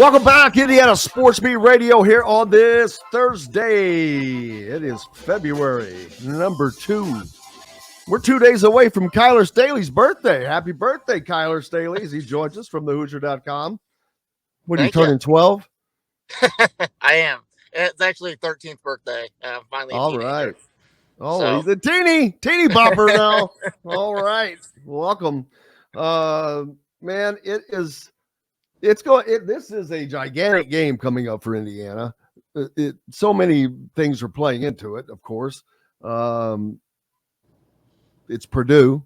Welcome back, Indiana Sports Beat Radio here on this Thursday. It is February number 2. We're 2 days away from Kyler Staley's birthday. Happy birthday, Kyler Staley, as he joins us from thehoosier.com. What are you turning, 12? I am. It's actually 13th birthday. Finally a teenager. Right. Oh, he's a teeny bopper now. All right. Welcome. Man, this is a gigantic game coming up for Indiana. So many things are playing into it, of course. It's Purdue.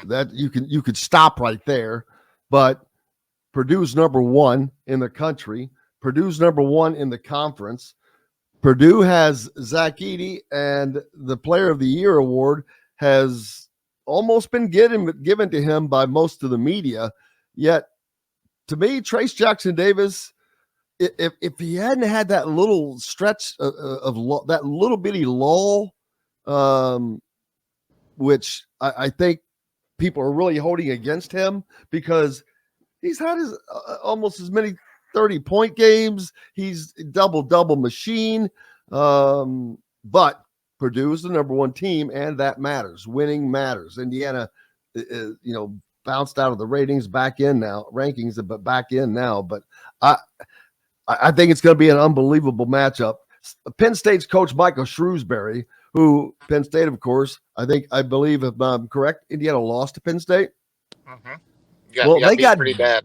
That you could stop right there, but Purdue's number 1 in the country. Purdue's number 1 in the conference. Purdue has Zach Edey, and the Player of the Year award has almost been given to him by most of the media. Yet, to me, Trace Jackson-Davis, if he hadn't had that little stretch of that little bitty lull, which I think people are really holding against him, because he's had almost as many 30-point games. He's double machine. But Purdue is the number 1 team, and that matters. Winning matters. Indiana, bounced out of the rankings, back in now. But I think it's going to be an unbelievable matchup. Penn State's coach Michael Shrewsbury, who Penn State, of course, I believe, if I'm correct, Indiana lost to Penn State. They got pretty bad.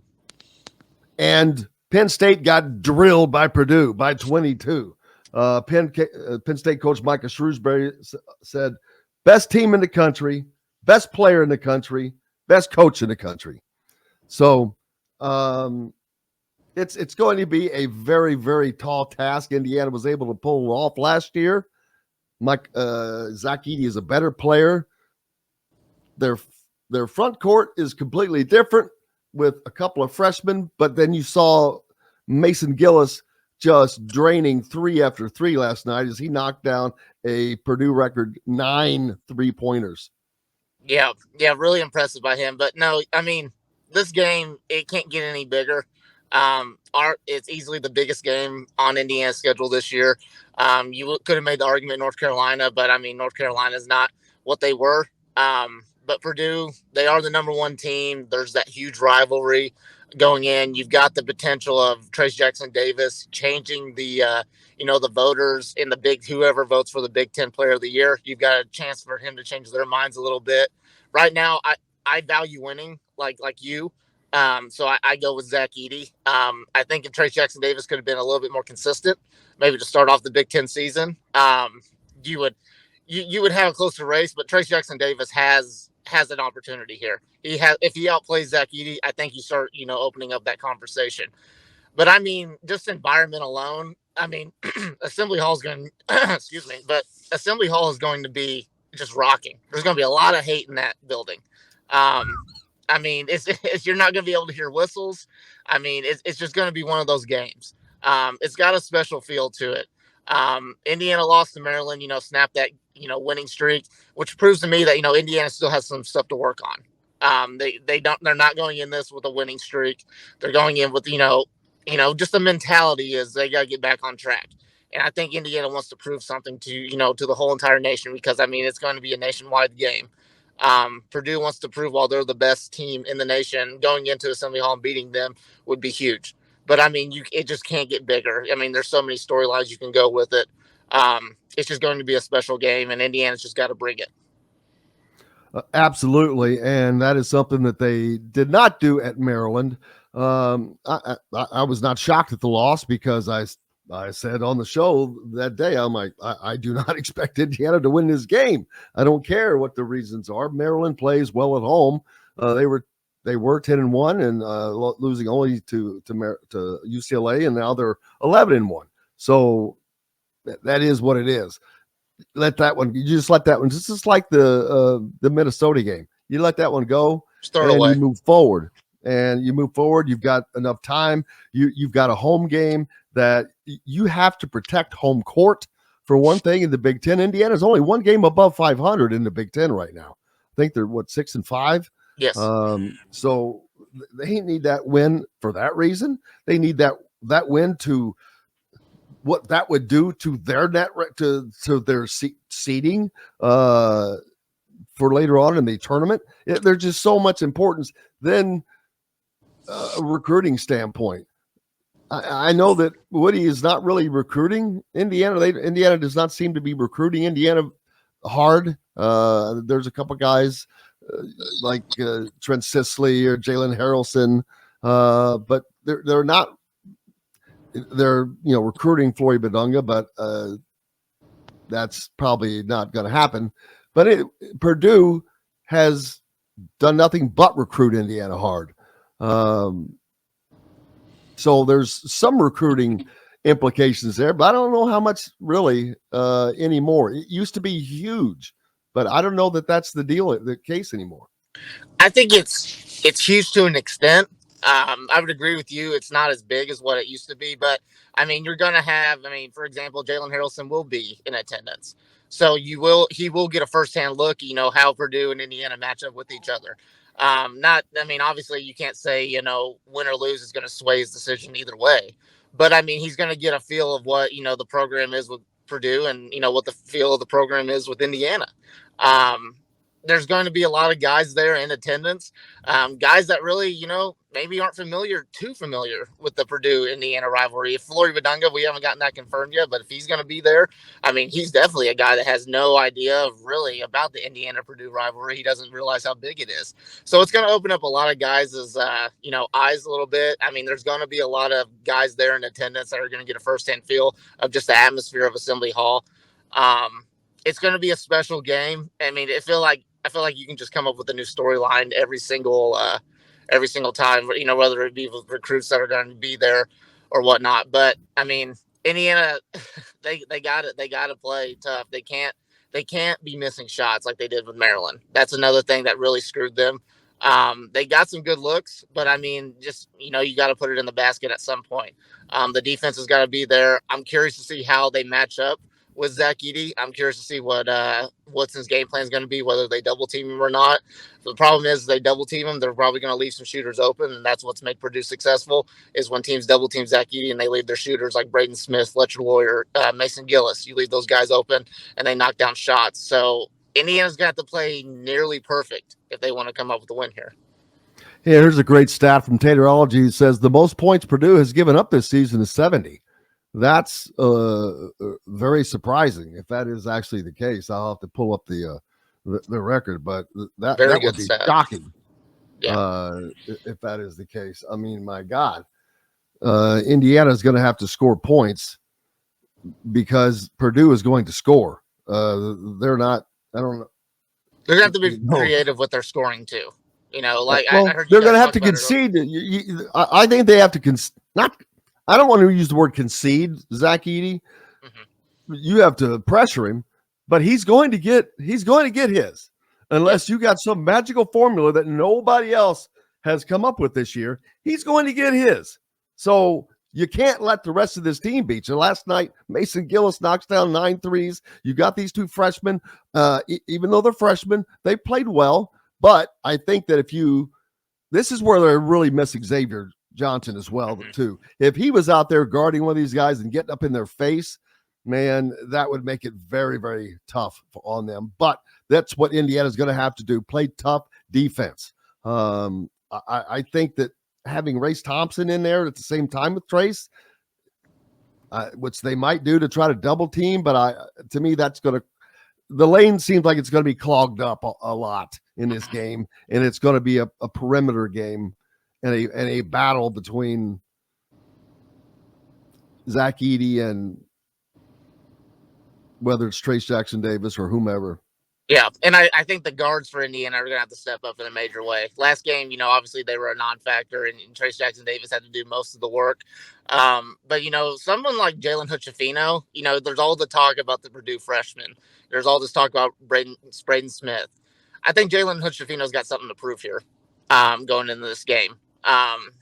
And Penn State got drilled by Purdue by 22. Penn State coach Michael Shrewsbury said, best team in the country, best player in the country, best coach in the country. So it's going to be a very, very tall task. Indiana was able to pull it off last year. Zach Edey is a better player. Their front court is completely different with a couple of freshmen, but then you saw Mason Gillis just draining 3 after 3 last night as he knocked down a Purdue record 9 3-pointers. Yeah, really impressive by him. But no, I mean, this game, it can't get any bigger. It's easily the biggest game on Indiana's schedule this year. You could have made the argument North Carolina, but I mean, North Carolina is not what they were. But Purdue, they are the number 1 team. There's that huge rivalry going in. You've got the potential of Trace Jackson-Davis changing the voters in whoever votes for the Big Ten Player of the Year. You've got a chance for him to change their minds a little bit. Right now, I value winning like you. So I go with Zach Edey. I think if Trace Jackson-Davis could have been a little bit more consistent, maybe to start off the Big Ten season, you would have a closer race. But Trace Jackson-Davis has an opportunity here. If he outplays Zach Edey, I think you start opening up that conversation. But I mean, just environment alone, I mean, Assembly Hall is going Assembly Hall is going to be just rocking. There's going to be a lot of hate in that building. I mean, you're not going to be able to hear whistles. I mean, it's just going to be one of those games. It's got a special feel to it. Indiana lost to Maryland, snapped that, winning streak, which proves to me that, Indiana still has some stuff to work on. They're not going in this with a winning streak. They're going in with, just the mentality is they got to get back on track. And I think Indiana wants to prove something to, to the whole entire nation, because I mean, it's going to be a nationwide game. Purdue wants to prove while they're the best team in the nation, going into Assembly Hall and beating them would be huge. But I mean, it just can't get bigger. I mean, there's so many storylines you can go with it. It's just going to be a special game, and Indiana's just got to bring it. Absolutely, and that is something that they did not do at Maryland. I was not shocked at the loss, because I said on the show that day, I'm like, I do not expect Indiana to win this game. I don't care what the reasons are. Maryland plays well at home. They were 10-1 and losing only to UCLA, and now they're 11-1. So that is what it is. You just let that one. This is like the Minnesota game. You let that one go, you move forward. And you move forward. You've got enough time. You've got a home game that you have to protect home court. For one thing, in the Big Ten, Indiana's only one game above 500 in the Big Ten right now. I think they're 6-5. Yes. So they need that win for that reason. They need that that win to what that would do to their to their seeding for later on in the tournament. There's just so much importance than a recruiting standpoint. I know that Woody is not really recruiting Indiana. Indiana does not seem to be recruiting Indiana hard. There's a couple guys like Trent Sisley or Jalen Harrelson, but they're not. They're recruiting Flory Badunga, but that's probably not going to happen. But Purdue has done nothing but recruit Indiana hard. So there's some recruiting implications there, but I don't know how much really anymore. It used to be huge, but I don't know that that's the case anymore. I think it's huge to an extent. I would agree with you. It's not as big as what it used to be, but I mean, you're going to have, for example, Jalen Harrelson will be in attendance. So he will get a firsthand look, how Purdue and Indiana match up with each other. Obviously you can't say, win or lose is going to sway his decision either way, but he's going to get a feel of what, the program is with Purdue and, what the feel of the program is with Indiana. There's going to be a lot of guys there in attendance, guys that really, maybe aren't too familiar with the Purdue-Indiana rivalry. If Flory Badunga, we haven't gotten that confirmed yet, but if he's going to be there, he's definitely a guy that has no idea really about the Indiana-Purdue rivalry. He doesn't realize how big it is. So it's going to open up a lot of guys' eyes a little bit. There's going to be a lot of guys there in attendance that are going to get a firsthand feel of just the atmosphere of Assembly Hall. It's going to be a special game. I feel like you can just come up with a new storyline every single time, whether it be with recruits that are going to be there or whatnot. But Indiana, they got it. They got to play tough. They can't be missing shots like they did with Maryland. That's another thing that really screwed them. They got some good looks, but you got to put it in the basket at some point. The defense has got to be there. I'm curious to see how they match up with Zach Edey. I'm curious to see what Woodson's game plan is going to be, whether they double team him or not. The problem is they double team him, they're probably going to leave some shooters open, and that's what's made Purdue successful is when teams double team Zach Edey and they leave their shooters like Braden Smith, Fletcher Lawyer, Mason Gillis. You leave those guys open and they knock down shots. So Indiana's got to play nearly perfect if they want to come up with a win here. Yeah, here's a great stat from Taterology. It says the most points Purdue has given up this season is 70. That's very surprising if that is actually the case. I'll have to pull up the record, but that would be shocking. Yeah. If that is the case. My God, Indiana is going to have to score points because Purdue is going to score. They're not. I don't know. They're going to have to be creative with their scoring too. I heard they're going to have to concede. I think they have to I don't want to use the word concede, Zach Edey. Mm-hmm. You have to pressure him, but he's going to get his, unless you got some magical formula that nobody else has come up with this year. He's going to get his. So you can't let the rest of this team beat you. Last night, Mason Gillis knocks down 9 threes. You got these two freshmen. Even though they're freshmen, they played well. But I think that this is where they're really missing Xavier Johnson as well, too. If he was out there guarding one of these guys and getting up in their face, man, that would make it very, very tough on them. But that's what Indiana's going to have to do, play tough defense. I think that having Race Thompson in there at the same time with Trace, which they might do to try to double team, but to me, the lane seems like it's going to be clogged up a lot in this game, and it's going to be a perimeter game. And a battle between Zach Edey and whether it's Trace Jackson Davis or whomever. Yeah, and I think the guards for Indiana are going to have to step up in a major way. Last game, obviously they were a non-factor, and Trace Jackson Davis had to do most of the work. But, someone like Jalen Hood-Schifino, there's all the talk about the Purdue freshman. There's all this talk about Braden Smith. I think Jalen Hood-Schifino's got something to prove here going into this game.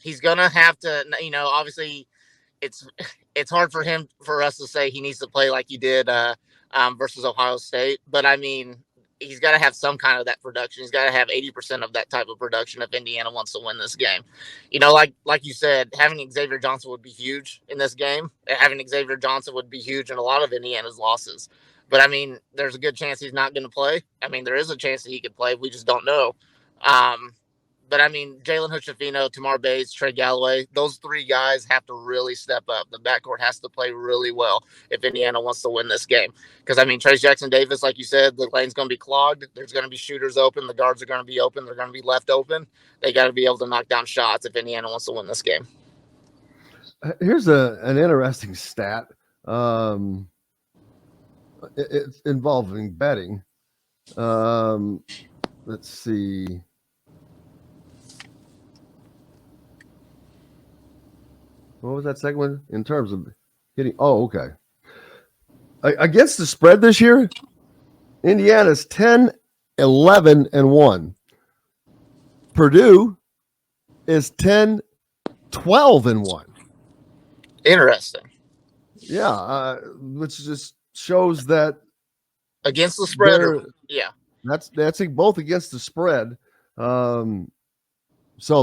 He's going to have to, obviously it's hard for us to say he needs to play like he did versus Ohio State. But he's got to have some kind of that production. He's got to have 80% of that type of production if Indiana wants to win this game. Like you said, having Xavier Johnson would be huge in this game. Having Xavier Johnson would be huge in a lot of Indiana's losses. But I mean, there's a good chance he's not going to play. I mean, there is a chance that he could play. We just don't know. But I mean, Jalen Hood-Schifino, Tamar Bates, Trey Galloway, those three guys have to really step up. The backcourt has to play really well if Indiana wants to win this game. Because, I mean, Trace Jackson Davis, like you said, the lane's going to be clogged. There's going to be shooters open. The guards are going to be open. They're going to be left open. They got to be able to knock down shots if Indiana wants to win this game. Here's an interesting stat. It's involving betting. Let's see. What was that second one in terms of hitting? Oh, okay. Against the spread this year, Indiana's 10, 11, and 1. Purdue is 10, 12, and 1. Interesting. Yeah, which just shows that against the spread. Yeah, that's both against the spread. So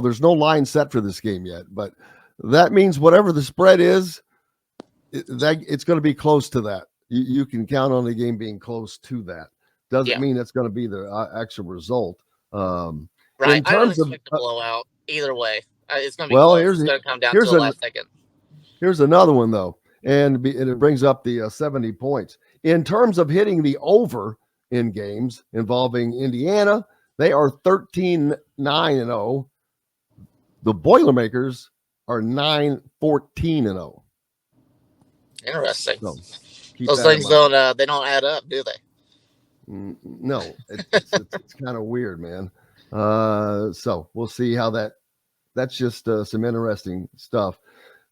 there's no line set for this game yet, but that means whatever the spread is, it's going to be close to that. You can count on the game being close to that. Doesn't mean it's going to be the actual result. Right. I don't expect a blowout either way. It's going to be close. It's going to come down to the last second. Here's another one, though, and it brings up the 70 points. In terms of hitting the over in games involving Indiana, they are 13-9-0. The Boilermakers are 9-14-0. Interesting. So those things don't they don't add up, do they? No, it's kind of weird, man. So we'll see how that's just some interesting stuff.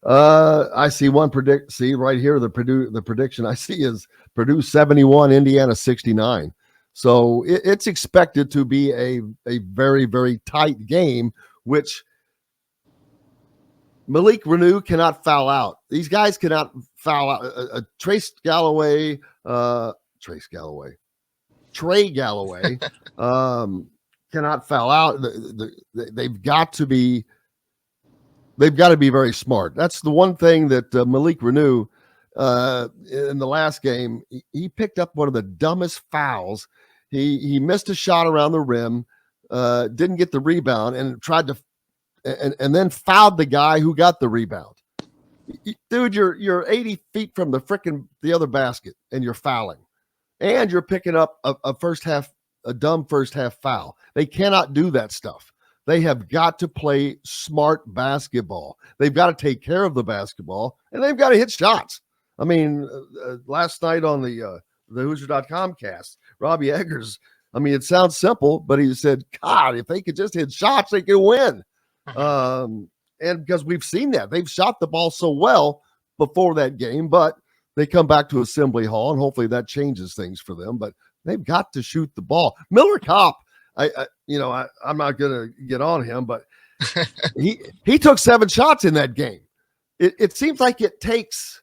I see one right here. The prediction I see is Purdue 71, Indiana 69. So it's expected to be a very, very tight game, which Malik Renew cannot foul out. These guys cannot foul out. Trey Galloway cannot foul out. They've got to be very smart. That's the one thing that Malik Renew in the last game, he picked up one of the dumbest fouls. He missed a shot around the rim, didn't get the rebound, and tried to and then fouled the guy who got the rebound. Dude, you're 80 feet from the other basket, and you're fouling, and you're picking up a dumb first half foul. They cannot do that stuff. They have got to play smart basketball. They've got to take care of the basketball, and they've got to hit shots. I mean, last night on the Hoosier.com cast, Robbie Eggers, I mean, it sounds simple, but he said, God, if they could just hit shots, they could win. And because we've seen that. They've shot the ball so well before that game, but they come back to Assembly Hall, and hopefully that changes things for them. But they've got to shoot the ball. Miller Kopp, I'm not going to get on him, but he took 7 shots in that game. It seems like it takes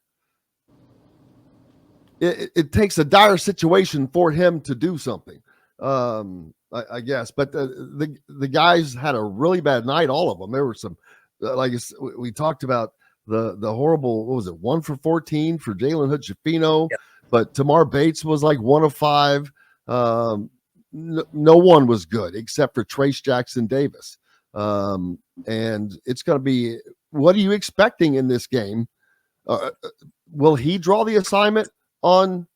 a dire situation for him to do something, I guess. But the guys had a really bad night, all of them. There were some, like we talked about, the horrible, what was it, 1 for 14 for Jalen Hood-Schifino, but Tamar Bates was like 1 of 5. No one was good except for Trace Jackson Davis. And it's going to be, what are you expecting in this game? Will he draw the assignment on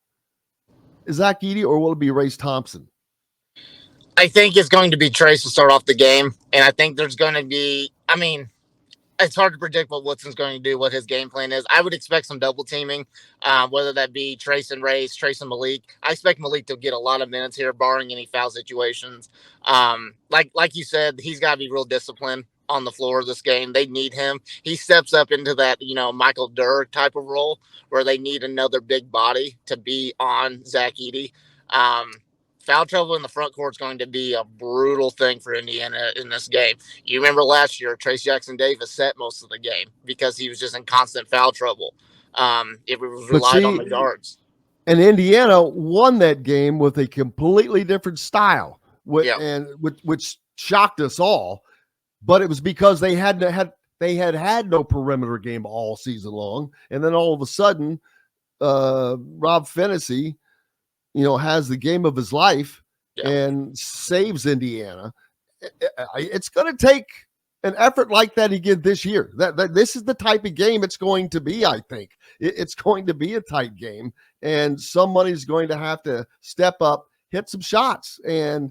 Zach Edey, or will it be Race Thompson? I think it's going to be Trace to start off the game. And I think there's going to be, I mean, it's hard to predict what Woodson's going to do, what his game plan is. I would expect some double teaming, whether that be Trace and Race, Trace and Malik. I expect Malik to get a lot of minutes here, barring any foul situations. Like you said, he's got to be real disciplined on the floor of this game. They need him. He steps up into that, Michael Durr type of role where they need another big body to be on Zach Edey. Foul trouble in the front court is going to be a brutal thing for Indiana in this game. You remember last year, Trace Jackson Davis set most of the game because he was just in constant foul trouble. It was relied on the guards. And Indiana won that game with a completely different style, Yeah. which shocked us all. But it was because they had no perimeter game all season long, and then all of a sudden, Rob Fennessy, has the game of his life Yeah. and saves Indiana. It's going to take an effort like that again this year. That this is the type of game it's going to be. I think it's going to be a tight game, and somebody's going to have to step up, hit some shots, and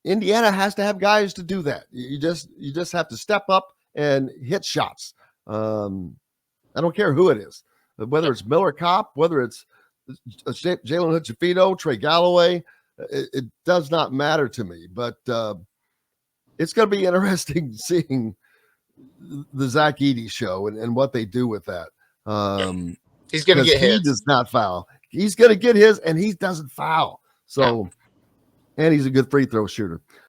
Indiana has to have guys to do that. You just have to step up and hit shots. I don't care who it is, whether it's Miller Kopp, whether it's Jalen Hood-Schifino, Trey Galloway. It does not matter to me, but it's going to be interesting seeing the Zach Edey show and what they do with that. He's going to get his. He does not foul. He's going to get his, and he doesn't foul. So, and he's a good free throw shooter.